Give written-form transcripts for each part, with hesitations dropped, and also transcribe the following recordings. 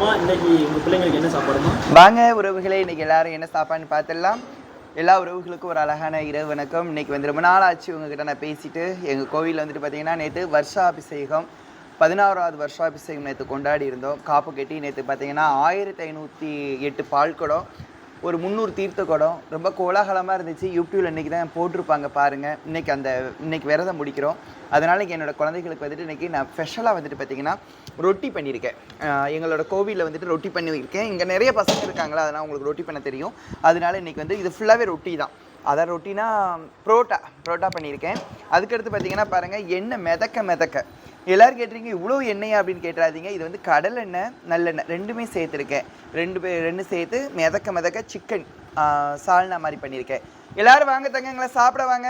இன்னைக்கு உங்கள் பிள்ளைங்களுக்கு என்ன சாப்பாடுமா? வாங்க உறவுகளே, இன்னைக்கு எல்லாரும் என்ன சாப்பாடுன்னு பார்த்துடலாம். எல்லா உறவுகளுக்கும் ஒரு அழகான இரவு வணக்கம். இன்னைக்கு வந்து ரொம்ப நாள் ஆச்சு உங்ககிட்ட நான் பேசிட்டு. எங்கள் கோவிலில் வந்துட்டு பார்த்தீங்கன்னா நேற்று வருஷாபிஷேகம், 16வது வருஷாபிஷேகம் நேற்று கொண்டாடி இருந்தோம். காப்பு கட்டி நேற்று பார்த்தீங்கன்னா 1508 பால் குடம், ஒரு 300 தீர்த்த குடம், ரொம்ப கோலாகலமாக இருந்துச்சு. யூடியூப்ல இன்றைக்கி தான் போட்டிருப்பாங்க பாருங்கள். இன்னைக்கு விரதம் முடிக்கிறோம். அதனால் என்னோட குழந்தைகளுக்கு வந்துட்டு இன்றைக்கி நான் ஸ்பெஷலாக வந்துட்டு பார்த்திங்கன்னா ரொட்டி பண்ணியிருக்கேன். எங்களோட கோவிலில் வந்துட்டு ரொட்டி பண்ணியிருக்கேன். இங்கே நிறைய பசங்க இருக்காங்களா, அதனால் உங்களுக்கு ரொட்டி பண்ண தெரியும். அதனால இன்றைக்கி வந்து இது ஃபுல்லாகவே ரொட்டி தான். அதான் ரொட்டினா புரோட்டா பண்ணியிருக்கேன். அதுக்கடுத்து பார்த்திங்கன்னா பாருங்கள், எண்ணெய் மிதக்க எல்லோரும் கேட்டிருக்கீங்க இவ்வளோ எண்ணெயா அப்படின்னு கேட்டுறாதீங்க. இது வந்து கடல் எண்ணெய், நல்லெண்ணெய் ரெண்டுமே சேர்த்துருக்கேன். ரெண்டு சேர்த்து மிதக்க சிக்கன் சால்னா மாதிரி பண்ணியிருக்கேன். எல்லோரும் வாங்க தங்கங்களை சாப்பிட வாங்க.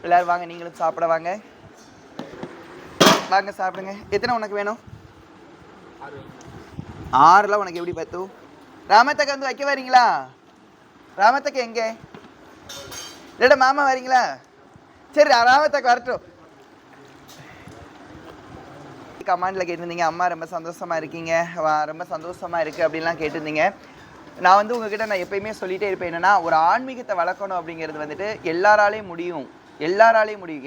எல்லோரும் வாங்க, நீங்களும் சாப்பிட வாங்க. வாங்க சாப்பிடுங்க. எத்தனை உனக்கு வேணும்? 6 உனக்கு எப்படி பத்து? ராமத்தக்க வந்து வைக்க வரீங்களா? ராமத்தக்க எங்கே? இல்லைடா மாமா வரீங்களா? சரி, ராமத்தக்க வரட்டும். கமாண்டில் கேட்டிருந்தீங்க, அம்மா ரொம்ப சந்தோஷமாக இருக்கீங்க, ரொம்ப சந்தோஷமாக இருக்குது அப்படின்லாம் கேட்டிருந்தீங்க. நான் வந்து உங்ககிட்ட நான் எப்பயுமே சொல்லிகிட்டே இருப்பேன், என்னென்னா ஒரு ஆன்மீகத்தை வளர்க்கணும் அப்படிங்கிறது வந்துட்டு எல்லாராலையும் முடியும்.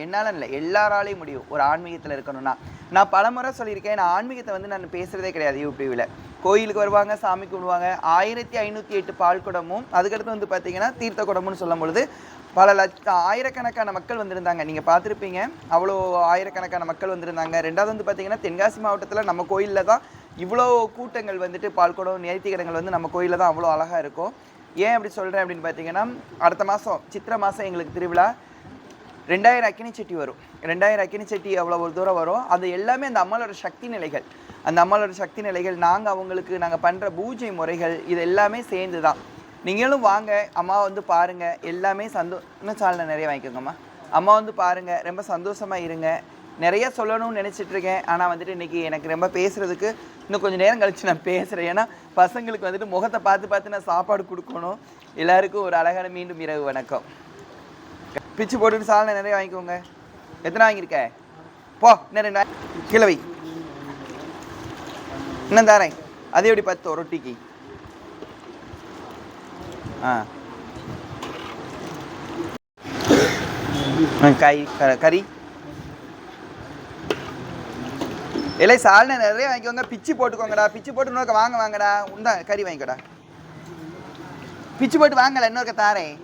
என்னால் இல்லை, எல்லாராலையும் முடியும் ஒரு ஆன்மீகத்தில் இருக்கணும்னா. நான் பலமுறை சொல்லியிருக்கேன், நான் ஆன்மீகத்தை வந்து நான் பேசுகிறதே கிடையாது யூடியூபில். கோயிலுக்கு வருவாங்க, சாமி கும்பிடுவாங்க. 1508 பால் குடமும் அதுக்கடுத்து வந்து பார்த்தீங்கன்னா தீர்த்த குடமுன்னு சொல்லும் பொழுது ஆயிரக்கணக்கான மக்கள் வந்திருந்தாங்க. நீங்கள் பார்த்துருப்பீங்க, அவ்வளோ ஆயிரக்கணக்கான மக்கள் வந்திருந்தாங்க. ரெண்டாவது வந்து பார்த்தீங்கன்னா தென்காசி மாவட்டத்தில் நம்ம கோயிலில் தான் இவ்வளோ கூட்டங்கள் வந்துட்டு பால்குடம் நேர்த்திக்கடங்கள் வந்து நம்ம கோயிலில் தான் அவ்வளோ அழகாக இருக்கும். ஏன் அப்படி சொல்கிறேன் அப்படின்னு பார்த்தீங்கன்னா, அடுத்த மாதம் சித்திரை மாதம் எங்களுக்கு திருவிழா. 2000 அக்கினி சட்டி வரும். 2000 அக்கினி சட்டி அவ்வளோ ஒரு தூரம் வரும். அது எல்லாமே அந்த அம்மாவோட சக்தி நிலைகள். அந்த அம்மாவோட சக்தி நிலைகள், நாங்கள் பண்ணுற பூஜை முறைகள், இது எல்லாமே சேர்ந்து தான். நீங்களும் வாங்க, அம்மா வந்து பாருங்கள். எல்லாமே இன்னும் சால்னா நிறைய வாங்கிக்கோங்கம்மா. அம்மா வந்து பாருங்கள், ரொம்ப சந்தோஷமாக இருங்க. நிறைய சொல்லணும்னு நினச்சிட்ருக்கேன். ஆனால் வந்துட்டு இன்றைக்கி எனக்கு ரொம்ப பேசுகிறதுக்கு இன்னும் கொஞ்சம் நேரம் கழித்து நான் பேசுகிறேன். ஏன்னா பசங்களுக்கு வந்துட்டு முகத்தை பார்த்து நான் சாப்பாடு கொடுக்கணும். எல்லாருக்கும் ஒரு அழகான மீண்டும் இரவு வணக்கம். பிச்சு போட்டுட்டு சால்னா நிறைய வாங்கிக்கோங்க. எத்தனை வாங்கியிருக்க? போ, இன்னும் 2 கிலோ இன்னும் தாரேன். அது எப்படி 10 ரொட்டிக்கு? கறி இல்லை, சால்னா நிறைய வாங்கிக்கோங்க. பிச்சு போட்டுக்கோங்கடா. பிச்சு போட்டு வாங்கடா. உண்டா கறி வாங்கிக்கோடா. பிச்சு போட்டு வாங்கல, இன்னொருக்க தாரேன்.